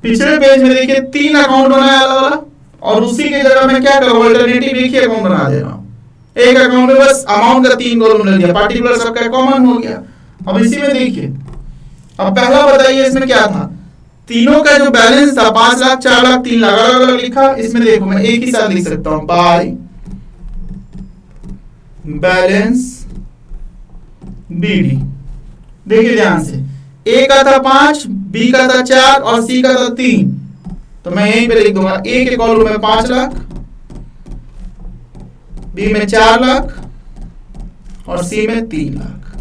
Speaker 1: पिछले पेज में देखिए 3 अकाउंट बनाया अलग अलग, और उसी की जगह मैं क्या करूंगा, अल्टरनेटिव एक ही अकाउंट बना दे रहा हूं। एक अकाउंट में बस अमाउंट का 3 कॉलम ले लिया, पार्टिकुलर सबका कॉमन हो गया। अब इसी में देखिए, अब पहला बताइए इसमें क्या था, तीनों का जो बैलेंस था 5 लाख, 4 लाख, 3 लाख, अलग अलग लिखा। इसमें देखो मैं एक ही साथ लिख सकता हूं, बाय बैलेंस बीडी। देखिए ध्यान से, ए का था 5, बी का था 4 और सी का था 3, तो मैं यहीं पे लिख दूंगा ए के कॉलम में 5 लाख, बी में 4 लाख और सी में 3 लाख।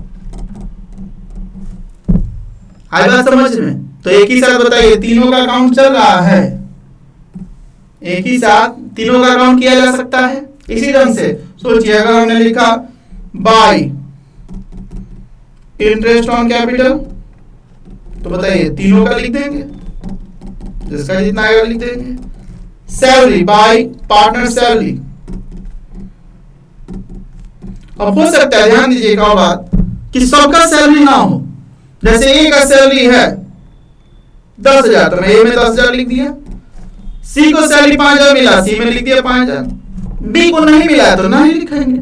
Speaker 1: आई बात समझ में? तो एक ही साथ बताइए तीनों का अकाउंट चल रहा है, एक ही साथ तीनों का अकाउंट किया जा सकता है। इसी ढंग से सोचिए, अगर हमने लिखा बाय इंटरेस्ट ऑन कैपिटल, तो बताइए तीनों का लिख देंगे, जिसका जितना आएगा लिख देंगे। Salary, bye partner salary. अब हो सकता है, ध्यान दीजिए एक और बात, कि सबका सैलरी ना हो। जैसे ए का सैलरी है 10,000, तो मैं ए में 10,000 लिख दिया। सी को सैलरी 5,000 मिला, सी में लिख दिया 5,000। बी को नहीं मिला तो नहीं लिखेंगे।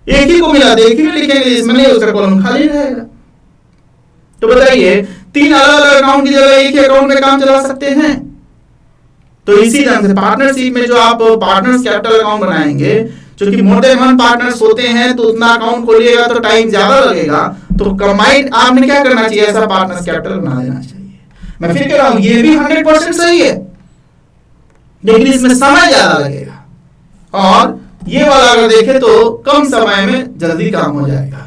Speaker 1: एक ही को मिला तो एक ही में लिखेंगे, इसमें नहीं उसका कॉलम खाली रहेगा। तो बताइए, तीन अलग अलग अकाउंट की जगह एक ही अकाउंट में काम चला सकते हैं। तो इसी ढंग से पार्टनरशिप में जो आप पार्टनर्स कैपिटल अकाउंट बनाएंगे, क्योंकि मोटे मन पार्टनर्स होते हैं तो उतना अकाउंट खोलिएगा तो टाइम ज्यादा लगेगा, तो कंबाइंड आपने क्या करना चाहिए, ऐसा पार्टनर्स कैपिटल बना देना चाहिए। मैं फिर कह रहा हूं, ये भी 100% सही है, लेकिन इसमें समय ज्यादा लगेगा, और ये वाला अगर देखें तो कम समय में जल्दी काम हो जाएगा।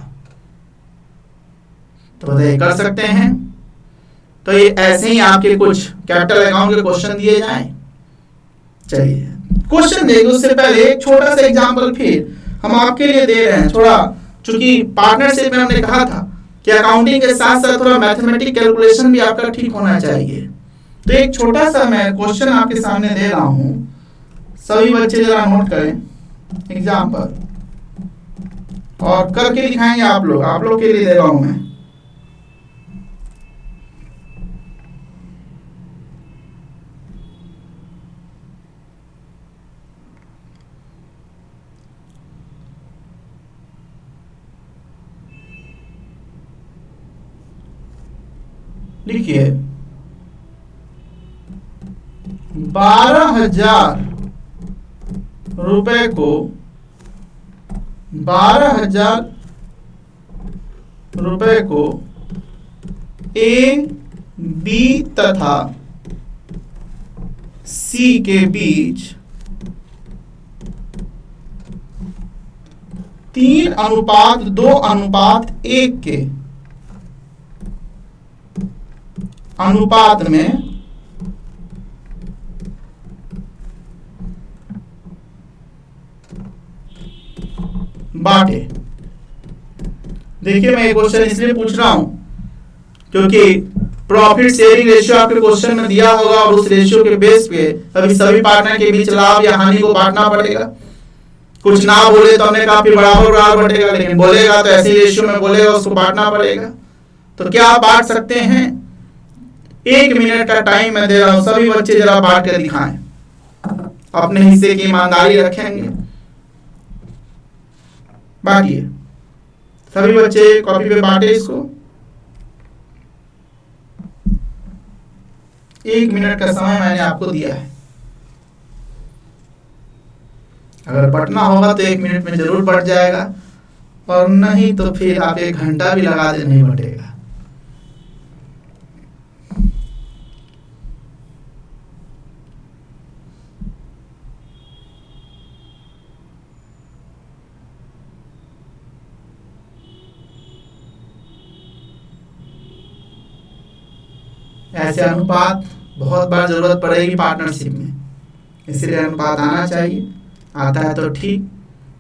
Speaker 1: तो बताइए, कर सकते हैं? तो ये ऐसे ही आपके कुछ कैपिटल अकाउंट के क्वेश्चन दिए जाएं। चलिए क्वेश्चन देखिए, उससे पहले एक छोटा सा एग्जांपल फिर हम आपके लिए दे रहे हैं। थोड़ा चूंकि पार्टनरशिप में हमने कहा था कि अकाउंटिंग के साथ साथ थोड़ा मैथमेटिक कैलकुलेशन भी आपका ठीक होना चाहिए। तो एक छोटा सा मैं क्वेश्चन आपके सामने दे रहा हूं, सभी बच्चे जरा नोट करें एग्जांपल, और करके दिखाएंगे आप लोग के लिए दे रहा हूं मैं। लिखिए, 12,000 रुपए को 12,000 रुपए को ए, बी तथा सी के बीच 3:2:1 के अनुपात में बांटे। देखिए, मैं ये क्वेश्चन इसलिए पूछ रहा हूं क्योंकि प्रॉफिट शेयरिंग रेशियो आपके क्वेश्चन में दिया होगा, और उस रेशियो के बेस पे अभी सभी पार्टनर के बीच लाभ या हानि को बांटना पड़ेगा। कुछ ना बोले तो हमने कहा फिर बराबर बराबर बटेगा, लेकिन बोलेगा तो ऐसे रेशियो में बोलेगा, उसको बांटना पड़ेगा। तो क्या आप बांट सकते हैं? 1 मिनट का टाइम मैं दे रहा हूं, सभी बच्चे जरा बांट कर दिखाएं, अपने हिस्से की ईमानदारी रखेंगे। बांटिए, सभी बच्चे कॉपी पे बांटे इसको। 1 मिनट का समय मैंने आपको दिया है, अगर पढ़ना होगा तो 1 मिनट में जरूर पढ़ जाएगा, और नहीं तो फिर आप 1 घंटा भी लगा दे, नहीं बटेगा। ऐसे अनुपात बहुत बार जरूरत पड़ेगी पार्टनरशिप में, इसलिए अनुपात आना चाहिए। आता है तो ठीक,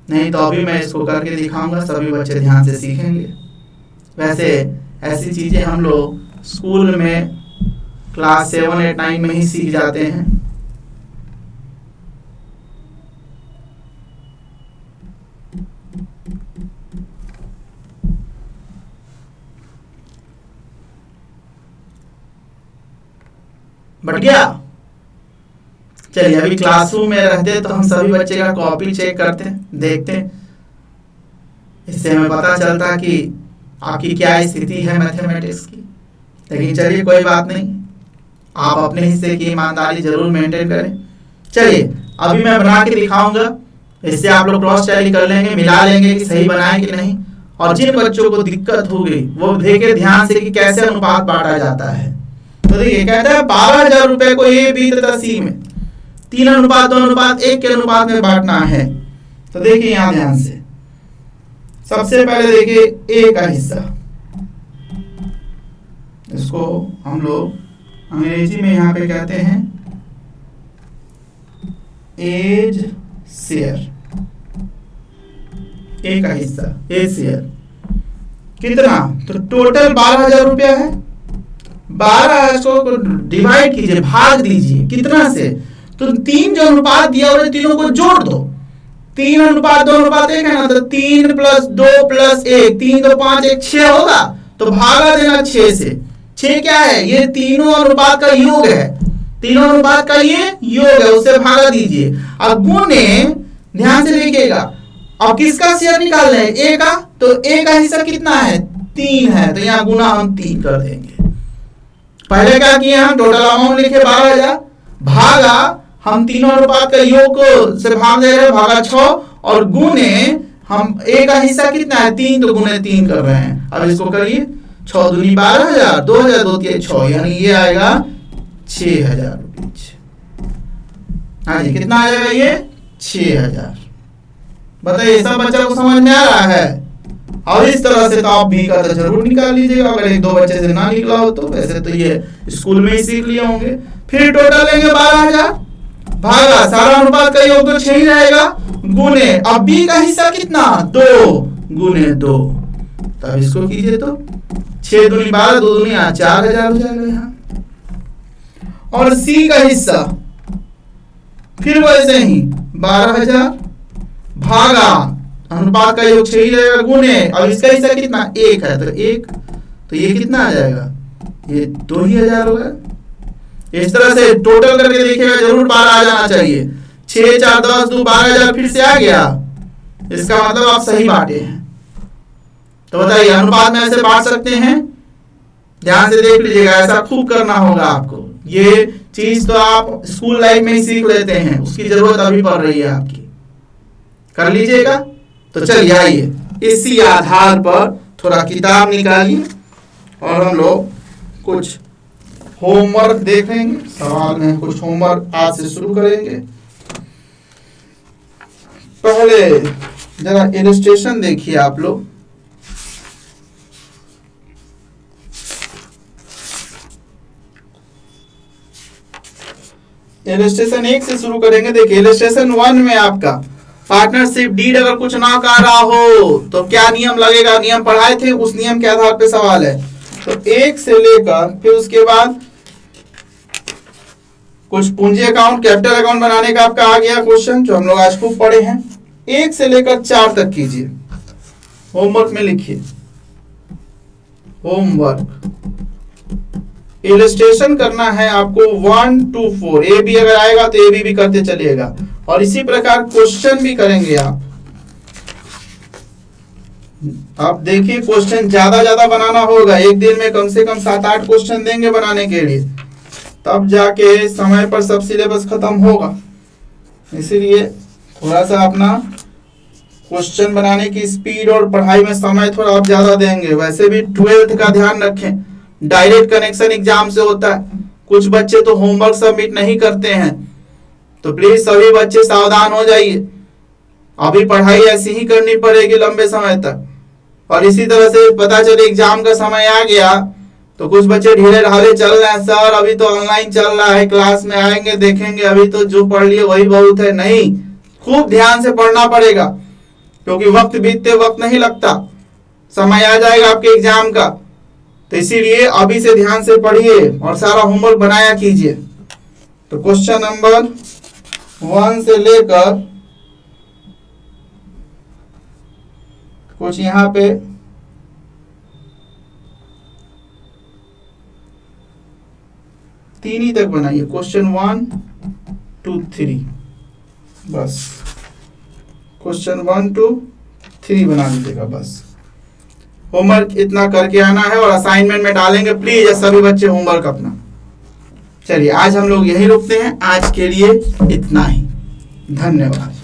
Speaker 1: नहीं तो अभी मैं इसको करके दिखाऊंगा, सभी बच्चे ध्यान से सीखेंगे। वैसे ऐसी चीजें हम लोग स्कूल में क्लास 7, 8, 9 में ही सीख जाते हैं। बढ़ गया? चलिए, अभी क्लासरूम में रहते तो हम सभी बच्चे का कॉपी चेक करते, देखते, इससे हमें पता चलता कि आपकी क्या स्थिति है मैथमेटिक्स की। लेकिन चलिए कोई बात नहीं, आप अपने हिस्से की ईमानदारी जरूर मेंटेन करें। चलिए अभी मैं बना के दिखाऊंगा, इससे आप लोग क्रॉस टैली कर लेंगे, मिला लेंगे कि सही बनाए कि नहीं। और जिन बच्चों को दिक्कत हो गई वो देखे ध्यान से कि कैसे अनुपात बांटा जाता है। तो देखिए, कहता है 12,000 रुपए को ए, बी तथा सी में 3:2:1 के अनुपात में बांटना है। तो देखिए यहां ध्यान से, सबसे पहले देखिए ए का हिस्सा, इसको हम लोग अंग्रेजी में यहां पे कहते हैं एज शेयर, ए का हिस्सा, ए शेयर कितना, तो टोटल 12,000 रुपया है। 12 को डिवाइड कीजिए, भाग दीजिए कितना से, तो 3 जो अनुपात दिया हुआ है तीनों को जोड़ दो। 3:2:1 है ना, तो 3 + 2 + 1, 3 2 5 1 6 होगा, तो भागा देना 6 से। 6 क्या है, ये तीनों अनुपात का योग है, तीनों अनुपात का ये योग है, उसे भागा दीजिए। अब गुणे, ध्यान से देखिएगा, अब किसका शेयर निकालना है, ए का, तो ए का हिस्सा कितना है, 3 है, तो यहाँ गुना हम 3 कर देंगे। पहले क्या किए हम, टोटल अमाउंट लिखे 12,000, भागा हम तीनों अनुपात का योग से भाग दे रहे हैं, भागा 6, और गुणे हम ए का हिस्सा कितना है 3, तो गुणे 3 कर रहे हैं। अब इसको करिए, 6 दूनी 12,000, 2,000 2 3 6, यानी ये आएगा 6,000 रुपये। हाँ जी, कितना आ जाएगा ये 6,000। बताइए सब बच्चा को समझ में आ रहा है। और इस तरह से तो आप भी का तो जरूर निकाल लीजिएगा, अगर 1-2 बच्चे से ना निकला हो तो। वैसे तो ये स्कूल में ही सीख लिए होंगे। फिर टोटल लेंगे 12,000, भागा सारा अनुपात का योग तो 6 ही रहेगा, गुने अब बी का हिस्सा कितना 2 गुने 2, तब इसको कीजिए तो 6 दूनी 12, 2 दूनी 4,000 हो जाएगा यहाँ। और सी का हिस्सा फिर वैसे ही 12,000, भागा अनुपात का योग 6 ही रहेगा, गुने अब इसका हिस्सा कितना 1 है, तो 1, तो ये कितना आ जाएगा, ये 2,000 होगा। इस तरह से टोटल करके देखिएगा, जरूर 12 आ जाना चाहिए। 6 4 10 2 12,000 फिर से आ गया, इसका मतलब आप सही बांटे हैं। तो बताइए अनुपात में ऐसे बांट सकते हैं, ध्यान से देख लीजिएगा, ऐसा खूब करना होगा आपको। ये चीज तो आप स्कूल लाइफ में ही सीख लेते हैं, उसकी जरूरत अभी पड़ रही है आपकी, कर लीजिएगा। तो चलिए आइए इसी आधार पर थोड़ा किताब निकालिए और हम लोग कुछ होमवर्क देखेंगे। सवाल में कुछ होमवर्क आज से शुरू करेंगे। पहले जरा इलस्ट्रेशन देखिए आप लोग। इलस्ट्रेशन 1 से शुरू करेंगे। देखिए इलस्ट्रेशन 1 में आपका पार्टनरशिप डीड अगर कुछ ना कर रहा हो तो क्या नियम लगेगा, नियम पढ़ाए थे, उस नियम के आधार पे सवाल है। तो 1 से लेकर फिर उसके बाद कुछ पूंजी अकाउंट, कैपिटल अकाउंट बनाने का आपका आ गया क्वेश्चन, जो हम लोग आज खूब पढ़े हैं। 1 से लेकर 4 तक कीजिए, होमवर्क में लिखिए। होमवर्क इलस्ट्रेशन करना है आपको 1 to 4। ए बी अगर आएगा तो ए बी करते चलिएगा, और इसी प्रकार क्वेश्चन भी करेंगे आप। आप देखिए क्वेश्चन ज्यादा बनाना होगा, एक दिन में कम से कम 7-8 क्वेश्चन देंगे बनाने के लिए, तब जाके समय पर सब सिलेबस खत्म होगा। इसीलिए थोड़ा सा अपना क्वेश्चन बनाने की स्पीड और पढ़ाई में समय थोड़ा आप ज्यादा देंगे। वैसे भी 12th का ध्यान रखें, डायरेक्ट कनेक्शन एग्जाम से होता है, कुछ बच्चे तो होमवर्क सबमिट नहीं करते हैं, तो प्लीज सभी बच्चे सावधान हो जाइए। अभी पढ़ाई ऐसी ही करनी पड़ेगी लंबे समय तक, और इसी तरह से पता चले एग्जाम का समय आ गया तो कुछ बच्चे ढीले ढाले चल रहे हैं, सर अभी तो ऑनलाइन चल रहा है, क्लास में आएंगे देखेंगे, अभी तो जो पढ़ लिए वही बहुत है। नहीं, खूब ध्यान से पढ़ना पड़ेगा, क्योंकि वक्त बीतते वक्त नहीं लगता, समय आ जाएगा आपके एग्जाम का। तो इसीलिए अभी से ध्यान से पढ़िए और सारा होमवर्क बनाया कीजिए। तो क्वेश्चन नंबर 1 से लेकर कुछ यहाँ पे 3 ही तक बनाइए, क्वेश्चन 1 to 3, बस क्वेश्चन 1 to 3 बना लीजिएगा बस। होमवर्क इतना करके आना है और असाइनमेंट में डालेंगे प्लीज सभी बच्चे होमवर्क अपना। चलिए आज हम लोग यही रुकते हैं, आज के लिए इतना ही, धन्यवाद।